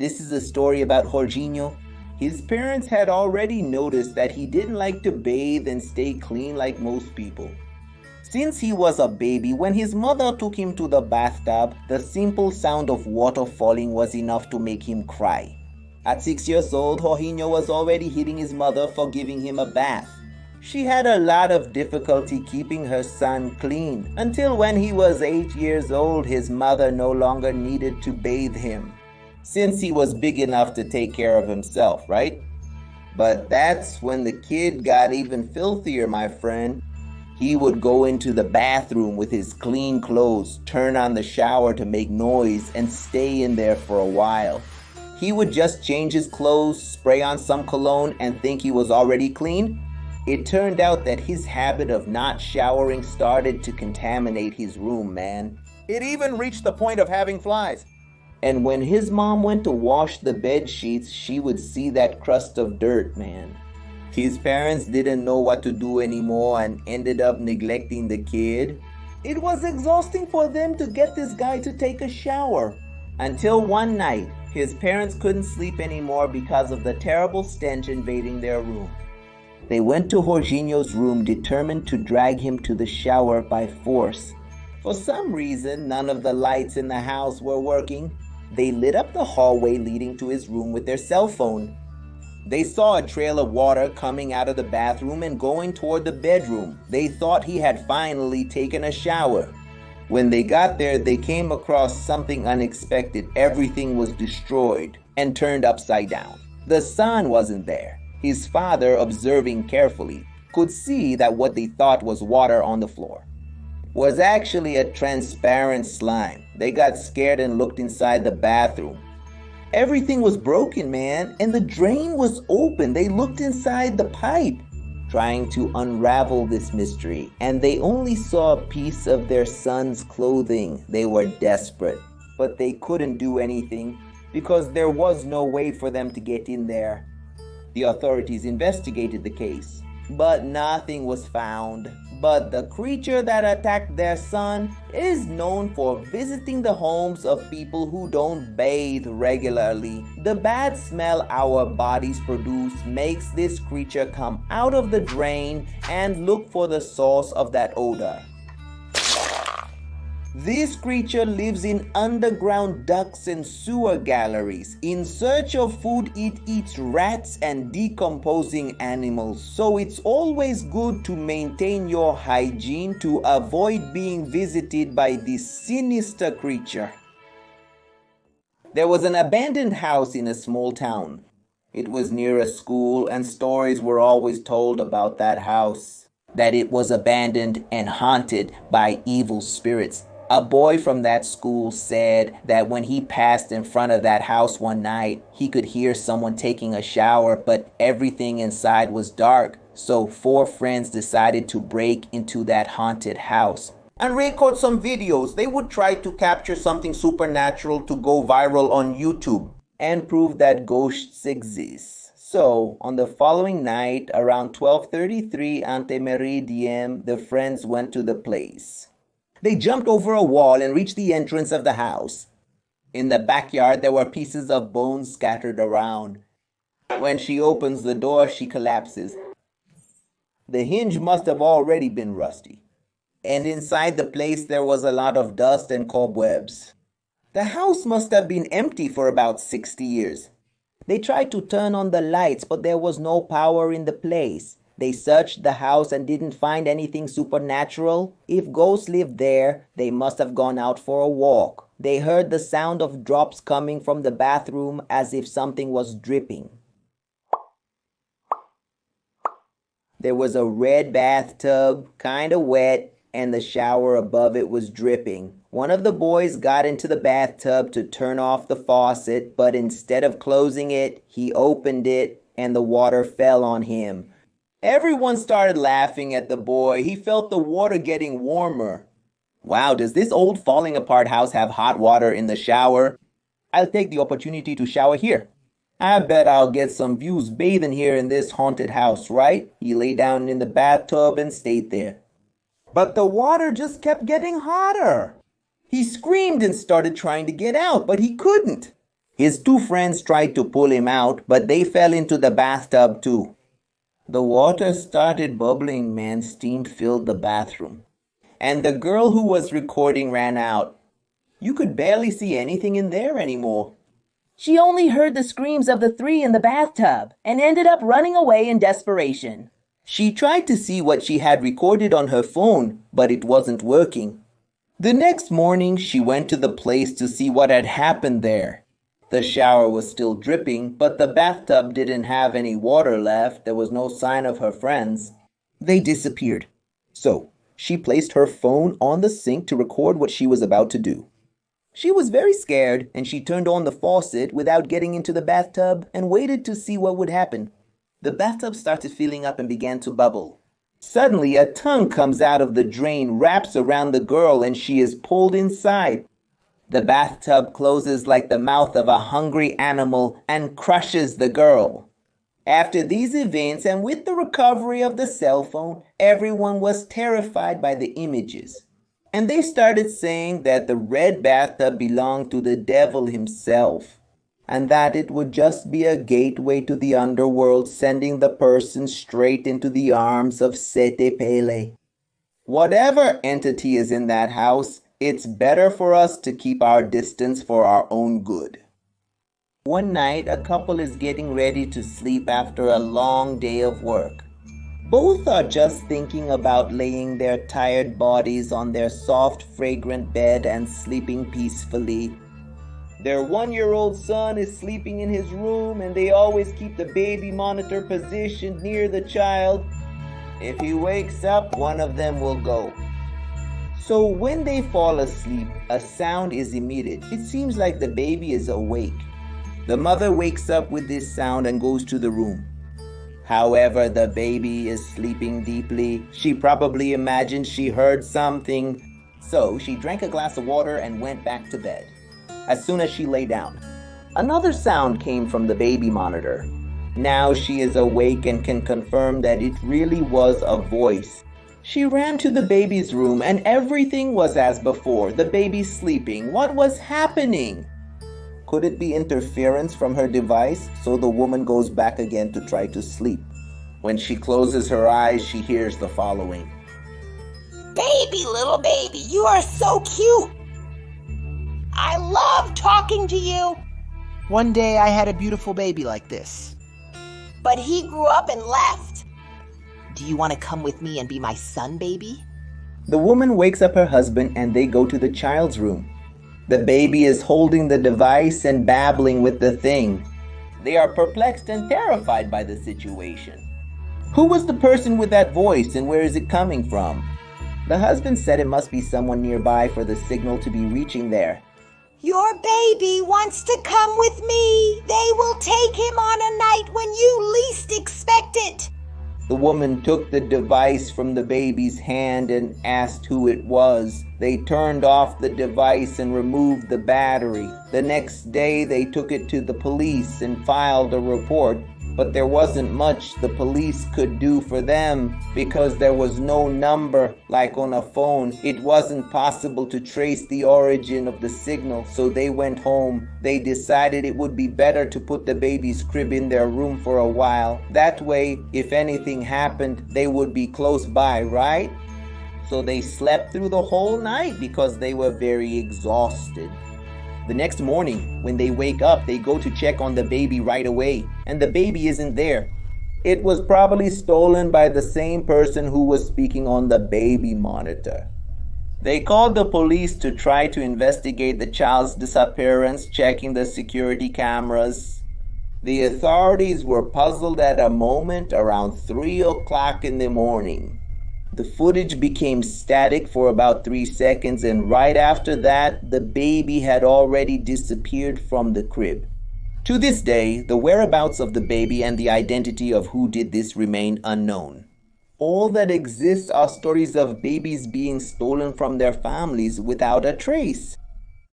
This is a story about Jorginho. His parents had already noticed that he didn't like to bathe and stay clean like most people. Since he was a baby, when his mother took him to the bathtub, the simple sound of water falling was enough to make him cry. At 6 years old, Jorginho was already hitting his mother for giving him a bath. She had a lot of difficulty keeping her son clean, until when he was 8 years old, his mother no longer needed to bathe him, since he was big enough to take care of himself, right? But that's when the kid got even filthier, my friend. He would go into the bathroom with his clean clothes, turn on the shower to make noise, and stay in there for a while. He would just change his clothes, spray on some cologne, and think he was already clean. It turned out that his habit of not showering started to contaminate his room, man. It even reached the point of having flies. And when his mom went to wash the bed sheets, she would see that crust of dirt, man. His parents didn't know what to do anymore and ended up neglecting the kid. It was exhausting for them to get this guy to take a shower. Until one night, his parents couldn't sleep anymore because of the terrible stench invading their room. They went to Jorginho's room determined to drag him to the shower by force. For some reason, none of the lights in the house were working. They lit up the hallway leading to his room with their cell phone. They saw a trail of water coming out of the bathroom and going toward the bedroom. They thought he had finally taken a shower. When they got there, they came across something unexpected. Everything was destroyed and turned upside down. The son wasn't there. His father, observing carefully, could see that what they thought was water on the floor was actually a transparent slime. They got scared and looked inside the bathroom. Everything was broken, man, and the drain was open. They looked inside the pipe, trying to unravel this mystery, and they only saw a piece of their son's clothing. They were desperate, but they couldn't do anything because there was no way for them to get in there. The authorities investigated the case, but nothing was found. But the creature that attacked their son is known for visiting the homes of people who don't bathe regularly. The bad smell our bodies produce makes this creature come out of the drain and look for the source of that odor. This creature lives in underground ducts and sewer galleries. In search of food, it eats rats and decomposing animals. So it's always good to maintain your hygiene to avoid being visited by this sinister creature. There was an abandoned house in a small town. It was near a school, and stories were always told about that house, that it was abandoned and haunted by evil spirits. A boy from that school said that when he passed in front of that house one night, he could hear someone taking a shower, but everything inside was dark. So 4 friends decided to break into that haunted house and record some videos. They would try to capture something supernatural to go viral on YouTube and prove that ghosts exist. So, on the following night, around 12:33 ante meridiem, the friends went to the place. They jumped over a wall and reached the entrance of the house. In the backyard, there were pieces of bones scattered around. When she opens the door, she collapses. The hinge must have already been rusty. And inside the place, there was a lot of dust and cobwebs. The house must have been empty for about 60 years. They tried to turn on the lights, but there was no power in the place. They searched the house and didn't find anything supernatural. If ghosts lived there, they must have gone out for a walk. They heard the sound of drops coming from the bathroom as if something was dripping. There was a red bathtub, kind of wet, and the shower above it was dripping. One of the boys got into the bathtub to turn off the faucet, but instead of closing it, he opened it and the water fell on him. Everyone started laughing at the boy. He felt the water getting warmer. Wow, does this old falling apart house have hot water in the shower? I'll take the opportunity to shower here. I bet I'll get some views bathing here in this haunted house, right? He lay down in the bathtub and stayed there. But the water just kept getting hotter. He screamed and started trying to get out, but he couldn't. His two friends tried to pull him out, but they fell into the bathtub too. The water started bubbling, man. Steam filled the bathroom. And the girl who was recording ran out. You could barely see anything in there anymore. She only heard the screams of the three in the bathtub and ended up running away in desperation. She tried to see what she had recorded on her phone, but it wasn't working. The next morning, she went to the place to see what had happened there. The shower was still dripping, but the bathtub didn't have any water left. There was no sign of her friends. They disappeared. So, she placed her phone on the sink to record what she was about to do. She was very scared, and she turned on the faucet without getting into the bathtub and waited to see what would happen. The bathtub started filling up and began to bubble. Suddenly, a tongue comes out of the drain, wraps around the girl, and she is pulled inside. The bathtub closes like the mouth of a hungry animal and crushes the girl. After these events, and with the recovery of the cell phone, everyone was terrified by the images. And they started saying that the red bathtub belonged to the devil himself, and that it would just be a gateway to the underworld, sending the person straight into the arms of Sete Pele. Whatever entity is in that house, it's better for us to keep our distance for our own good. One night, a couple is getting ready to sleep after a long day of work. Both are just thinking about laying their tired bodies on their soft, fragrant bed and sleeping peacefully. Their 1-year-old son is sleeping in his room, and they always keep the baby monitor positioned near the child. If he wakes up, one of them will go. So when they fall asleep, a sound is emitted. It seems like the baby is awake. The mother wakes up with this sound and goes to the room. However, the baby is sleeping deeply. She probably imagined she heard something. So she drank a glass of water and went back to bed. As soon as she lay down, another sound came from the baby monitor. Now she is awake and can confirm that it really was a voice. She ran to the baby's room and everything was as before. The baby sleeping. What was happening? Could it be interference from her device? So the woman goes back again to try to sleep. When she closes her eyes, she hears the following. Baby, little baby, you are so cute. I love talking to you. One day I had a beautiful baby like this. But he grew up and left. Do you want to come with me and be my son, baby? The woman wakes up her husband and they go to the child's room. The baby is holding the device and babbling with the thing. They are perplexed and terrified by the situation. Who was the person with that voice and where is it coming from? The husband said it must be someone nearby for the signal to be reaching there. Your baby wants to come with me. They will take him on a night when you least expect it. The woman took the device from the baby's hand and asked who it was. They turned off the device and removed the battery. The next day they took it to the police and filed a report. But there wasn't much the police could do for them because there was no number like on a phone. It wasn't possible to trace the origin of the signal, so they went home. They decided it would be better to put the baby's crib in their room for a while. That way, if anything happened, they would be close by, right? So they slept through the whole night because they were very exhausted. The next morning, when they wake up, they go to check on the baby right away, and the baby isn't there. It was probably stolen by the same person who was speaking on the baby monitor. They called the police to try to investigate the child's disappearance, checking the security cameras. The authorities were puzzled at a moment around 3 o'clock in the morning. The footage became static for about 3 seconds, and right after that, the baby had already disappeared from the crib. To this day, the whereabouts of the baby and the identity of who did this remain unknown. All that exists are stories of babies being stolen from their families without a trace.